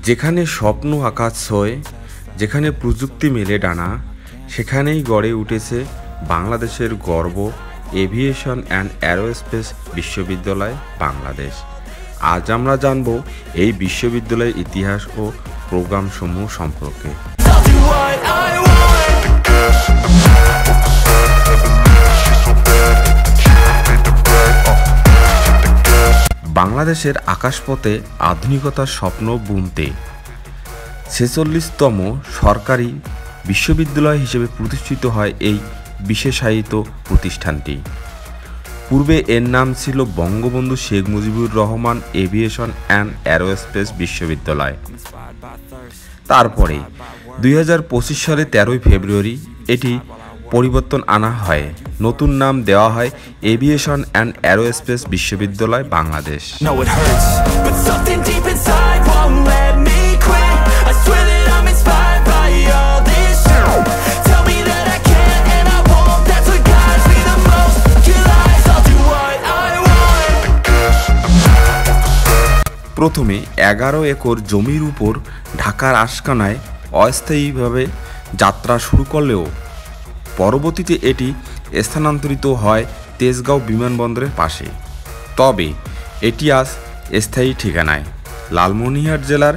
যেখানে স্বপ্ন আকাশ ছোঁয়, যেখানে প্রযুক্তি মেলে ডানা, সেখানেই গড়ে উঠেছে বাংলাদেশের গর্ব এভিয়েশন অ্যান্ড অ্যারোস্পেস বিশ্ববিদ্যালয় বাংলাদেশ। আজ আমরা জানব এই বিশ্ববিদ্যালয়ের ইতিহাস ও প্রোগ্রামসমূহ সম্পর্কে। বাংলাদেশের আকাশপথে আধুনিকতার স্বপ্ন বুনতে 46তম সরকারি বিশ্ববিদ্যালয় হিসেবে প্রতিষ্ঠিত হয় এই বিশেষায়িত প্রতিষ্ঠানটি। পূর্বে এর নাম ছিল Bangabandhu Sheikh Mujibur Rahman aviation and aerospace বিশ্ববিদ্যালয়। তারপরে 2025 সালে 13 ফেব্রুয়ারি এটি পরিবর্তন আনা হয়, নতুন নাম দেওয়া হয় এভিয়েশন অ্যান্ড অ্যারোস্পেস বিশ্ববিদ্যালয় বাংলাদেশ। প্রথমে 11 একর জমির উপর ঢাকার আশকানায় অস্থায়ীভাবে যাত্রা শুরু করলেও পরবর্তীতে এটি স্থানান্তরিত হয় তেজগাঁও বিমানবন্দরের পাশে। তবে এটি আজ স্থায়ী ঠিকানায় লালমনিরহাট জেলার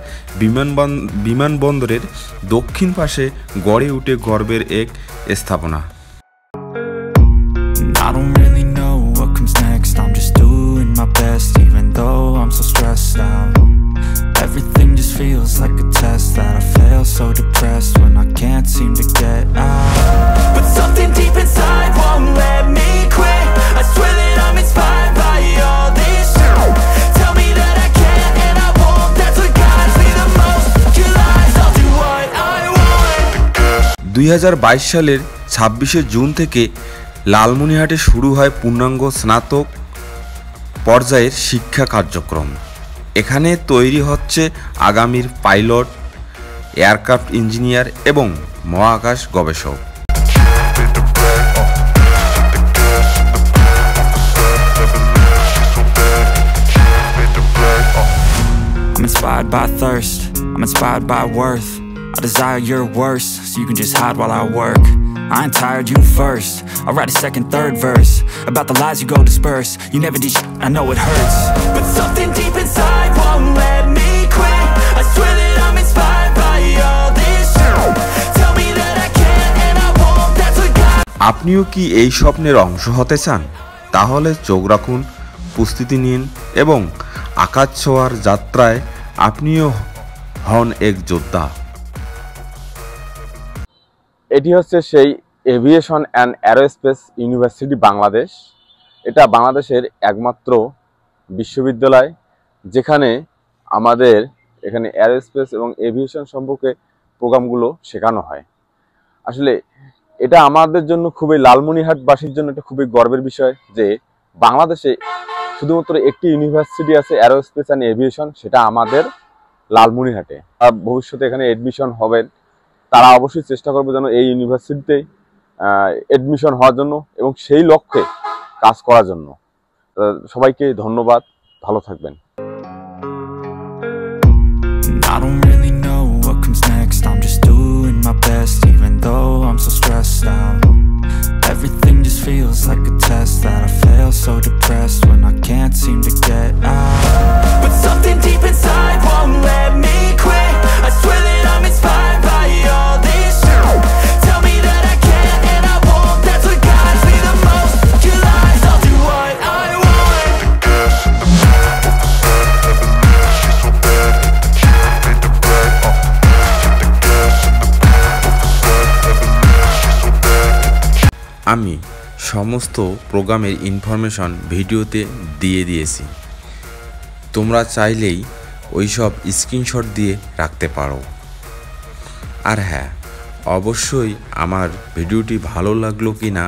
বিমানবন্দরের দক্ষিণ পাশে গড়ে উঠে গর্বের এক স্থাপনা। Everything just feels like a test that I fail, so depressed when I can't seem to get out. But something deep inside won't let me quit. I swear that I'm inspired by all this shit. Tell me that I can't and I won't. That's what guides me the most. Your lies, I'll do what I want. 2022 সালের 26 June থেকে লালমনিরহাটে শুরু হয় পূর্ণাঙ্গ স্নাতক পর্যায়ের শিক্ষা কার্যক্রম। এখানে তৈরি হচ্ছে আগামীর পাইলট, এয়ারক্রাফট ইঞ্জিনিয়ার এবং মহাকাশ গবেষক। I'm inspired by thirst, I'm inspired by worth. I desire your worst, so you can just hide while I work. I ain't tired, you first. I'll write a second, third verse about the lies you go disperse. You never did shit, I know it hurts. But something deep inside won't let me quit. I swear that I'm inspired by all this shit. Tell me that I can't and I won't. That's what God. আপনিও কি এই স্বপ্নের অংশ হতে চান? তাহলে চোখ রাখুন, প্রস্তুতি নিন এবং আকাশ ছোঁয়ার যাত্রায় আপনিও হন এক যোদ্ধা। এটি হচ্ছে সেই aviation and aerospace university Bangladesh. এটা বাংলাদেশের একমাত্র বিশ্ববিদ্যালয় যেখানে আমাদের এখানে অ্যারোস্পেস এবং এভিয়েশন সম্পর্কে প্রোগ্রামগুলো শেখানো হয়। আসলে এটা আমাদের জন্য খুবই, লালমনিরহাটবাসীর জন্য এটা খুবই গর্বের বিষয় যে বাংলাদেশে শুধুমাত্র একটি ইউনিভার্সিটি আছে অ্যারোস্পেস অ্যান্ড এভিয়েশন, সেটা আমাদের লালমনিরহাটে। আর ভবিষ্যতে এখানে এডমিশন হবেন, তারা অবশ্যই চেষ্টা করবে যেন এই ইউনিভার্সিটিতে এডমিশন হওয়ার জন্য এবং সেই লক্ষ্যে কাজ করার জন্য। সবাইকে ধন্যবাদ, ভালো থাকবেন। I don't really know what comes next. I'm just doing my best, even though I'm so stressed out. Everything just feels like a test that I fail, so depressed when I can't seem to get out. But something deep inside won't let me quit. I swear that I'm inspired by all this shit. Tell me that I can't and I won't. That's what guides me the most. Your lies, I'll do what I want. আমি সমস্ত প্রোগ্রামের information ভিডিওতে দিয়ে দিয়েছি, তোমরা চাইলেই ওই সব স্ক্রিনশট দিয়ে রাখতে পারো। আর হ্যাঁ, অবশ্যই আমার ভিডিওটি ভালো লাগলো কিনা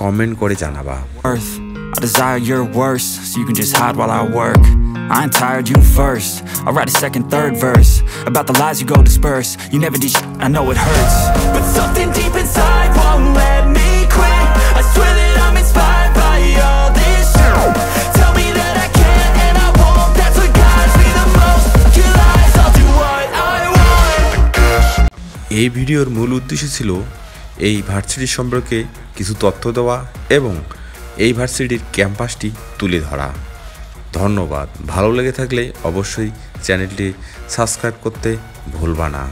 কমেন্ট করে জানাবা। I desire your worst, so you can just hide while I work. I ain't tired, you first. I'll write a second, third verse about the lies you go disperse. You never did shit, I know it hurts. But something deep inside won't let me quit. I swear that I'm inspired by all this shit. Tell me that I can't and I won't. That's what guides me the most. Your lies, I'll do what এই ভিডিওর মূল উদ্দেশ্য ছিল এই varsity সম্পর্কে কিছু তথ্য দেওয়া এবং এই ভার্সিটির ক্যাম্পাসটি তুলে ধরা। ধন্যবাদ। ভালো লেগে থাকলে অবশ্যই চ্যানেলটি সাবস্ক্রাইব করতে ভুলবা না।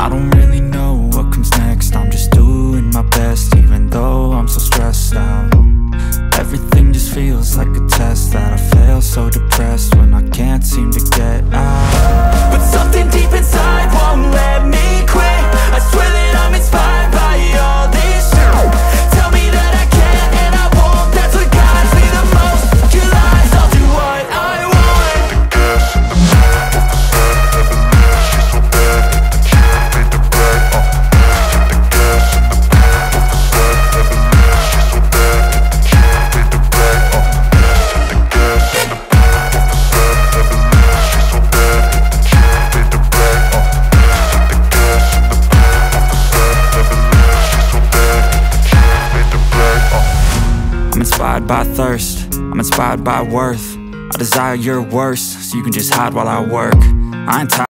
I don't really know what comes next. I'm just doing my best, even though I'm so stressed out. Everything just feels like a test that I fail, so depressed when I can't seem to get out. But something deep inside won't let me quit. I swear that I'm inspired by all this shit. Tell me that I can't and I won't. That's what guides me the most. Your lies, I'll do what I want. I'm inspired by thirst, I'm inspired by worth. I desire your worst, so you can just hide while I work. I ain't tired.